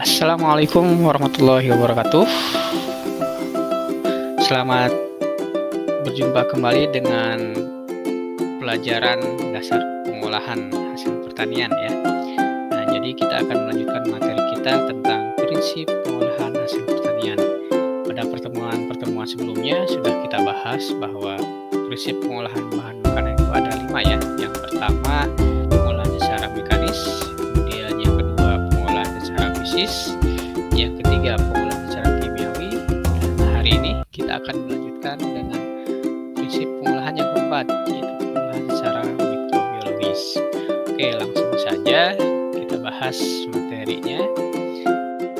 Assalamualaikum warahmatullahi wabarakatuh. Selamat berjumpa kembali dengan pelajaran dasar pengolahan hasil pertanian ya. Nah, jadi kita akan melanjutkan materi kita tentang prinsip pengolahan hasil pertanian. Pada pertemuan sebelumnya sudah kita bahas bahwa prinsip pengolahan bahan makanan itu ada 5 ya. Yang pertama, pengolahan secara mekanis, kemudian yang kedua pengolahan secara fisis, yang ketiga pengolahan secara kimiawi, dan hari ini kita akan melanjutkan dengan prinsip pengolahan yang keempat, yaitu pengolahan secara mikrobiologis. Oke, langsung saja kita bahas materinya.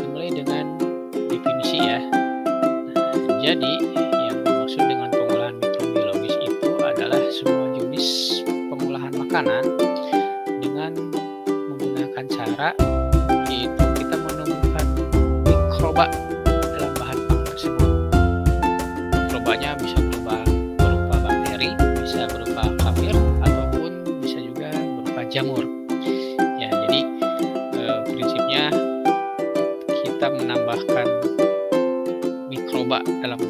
Dimulai dengan definisi ya. Jadi yang dimaksud dengan pengolahan mikrobiologis itu adalah semua jenis pengolahan makanan dengan menggunakan cara yaitu kita menemukan mikroba dalam bahan pangan tersebut. Mikrobanya bisa berupa bakteri, bisa berupa kafir, ataupun bisa juga berupa jamur. Ya, jadi prinsipnya kita menambahkan mikroba dalam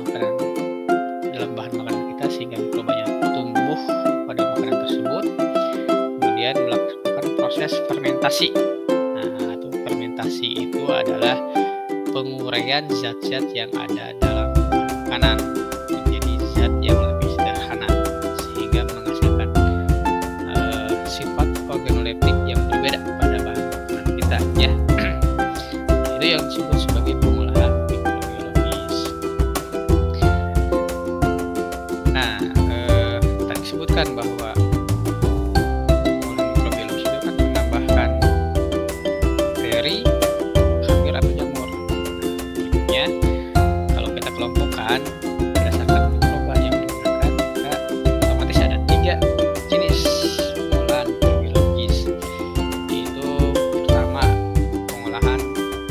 bahan makanan kita sehingga mikrobanya tumbuh pada makanan tersebut, kemudian melakukan proses fermentasi. Nah, itu fermentasi itu adalah penguraian zat-zat yang ada dalam bahan makanan menjadi zat yang lebih sederhana sehingga menghasilkan sifat organoleptik yang berbeda pada bahan makanan kita ya. Itu yang disebut sebagai pengolahan mikrobiologis. Nah, tadi disebutkan bahwa pengolahan mikrobiologis itu kan menambahkan bakteri, kafir atau jamur. Berikutnya, kalau kita kelompokkan berdasarkan mikroba yang digunakan, maka otomatis ada 3 jenis pengolahan mikrobiologis, yaitu pertama pengolahan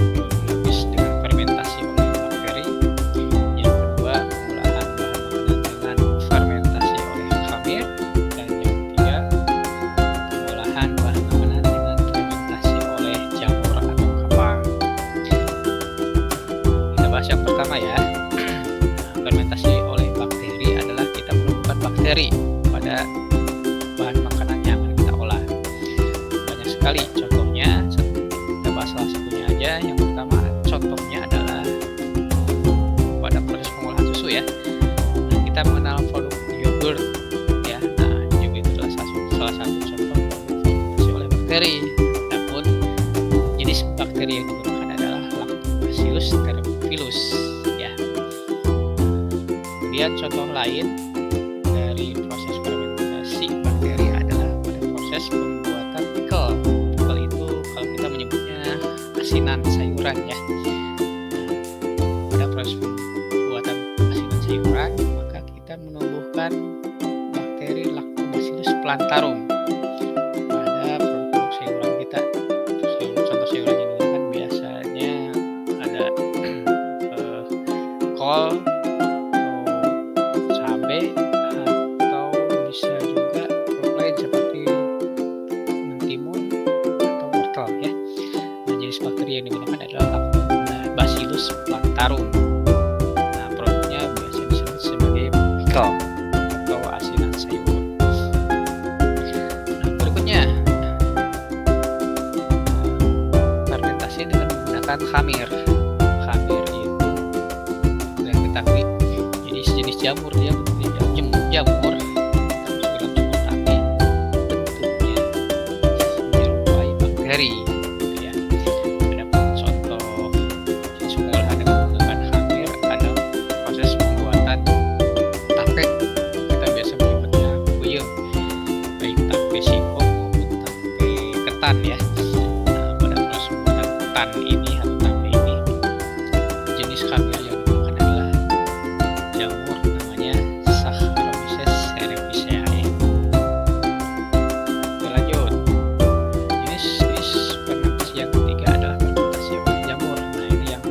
mikrobiologis dengan fermentasi oleh bakteri, yang kedua pengolahan bahan makanan dengan fermentasi oleh kafir, dan yang ketiga pengolahan bahan makanan dengan fermentasi oleh jamur atau kapang. Kita bahas yang pertama ya. Fermentasi oleh bakteri adalah kita menemukan bakteri pada bahan makanan yang akan kita olah. Banyak sekali contohnya, kita bahas salah satunya aja. Yang pertama contohnya adalah pada proses pengolahan susu ya. Nah, kita mengenal produk yogurt ya. Nah, yogurt itu adalah salah satu contoh fermentasi oleh bakteri. Namun jenis bakteri yang digunakan adalah Lactobacillus thermophilus ya. Kemudian contoh lain dari proses fermentasi bakteri adalah pada proses pembuatan pickle. Pickle itu kalau kita menyebutnya asinan sayuran ya. Nah, pada proses pembuatan asinan sayuran maka kita menumbuhkan bakteri Lactobacillus plantarum pada produk sayuran kita. Contoh sayuran yang digunakan biasanya ada kol, cabai, atau bisa juga produk lain seperti mentimun atau wortel ya. Nah, jenis bakteri yang digunakan adalah Lactobacillus plantarum. Nah, produknya biasanya disebut sebagai pickle atau asinan sayur. Nah, berikutnya fermentasi dengan menggunakan khamir. Khamir itu yang ketahui jadi sejenis jamur, dia bentuknya jamur tapi bentuknya menyerupai bakteri gitu ya. Adapun contoh jenis pengolahan dengan menggunakan khamir ada proses pembuatan tape. Kita biasa menyebutnya puyeng, baik tape singkong maupun tape ketan ya. Nah, pada proses pembuatan ketan ini atau tape ini jenis khamir yang digunakan adalah jamur namanya Saccharomyces cerevisiae. Oke, lanjut. Jenis fermentasi yang ketiga adalah fermentasi oleh jamur. Nah, ini yang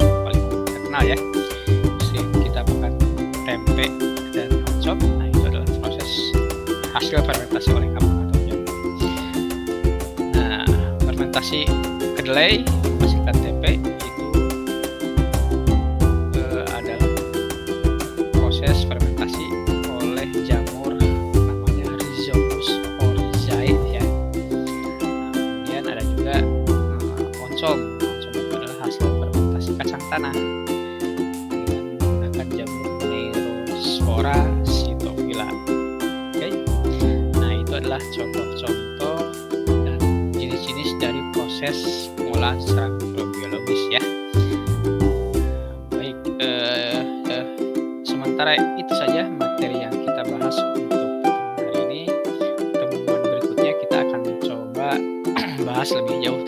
paling terkenal ya. Sering kita makan tempe dan oncom. Nah, itu adalah proses hasil fermentasi oleh kapang atau jamur. Nah, fermentasi kedelai menghasilkan tempe, tanah dengan menggunakan jamur Neurospora cytophila. Oke. Nah, itu adalah contoh-contoh dan jenis-jenis dari proses pengolahan serat mikrobiologis ya. Baik, sementara itu saja materi yang kita bahas untuk pertemuan hari ini. Pertemuan berikutnya kita akan mencoba bahas lebih jauh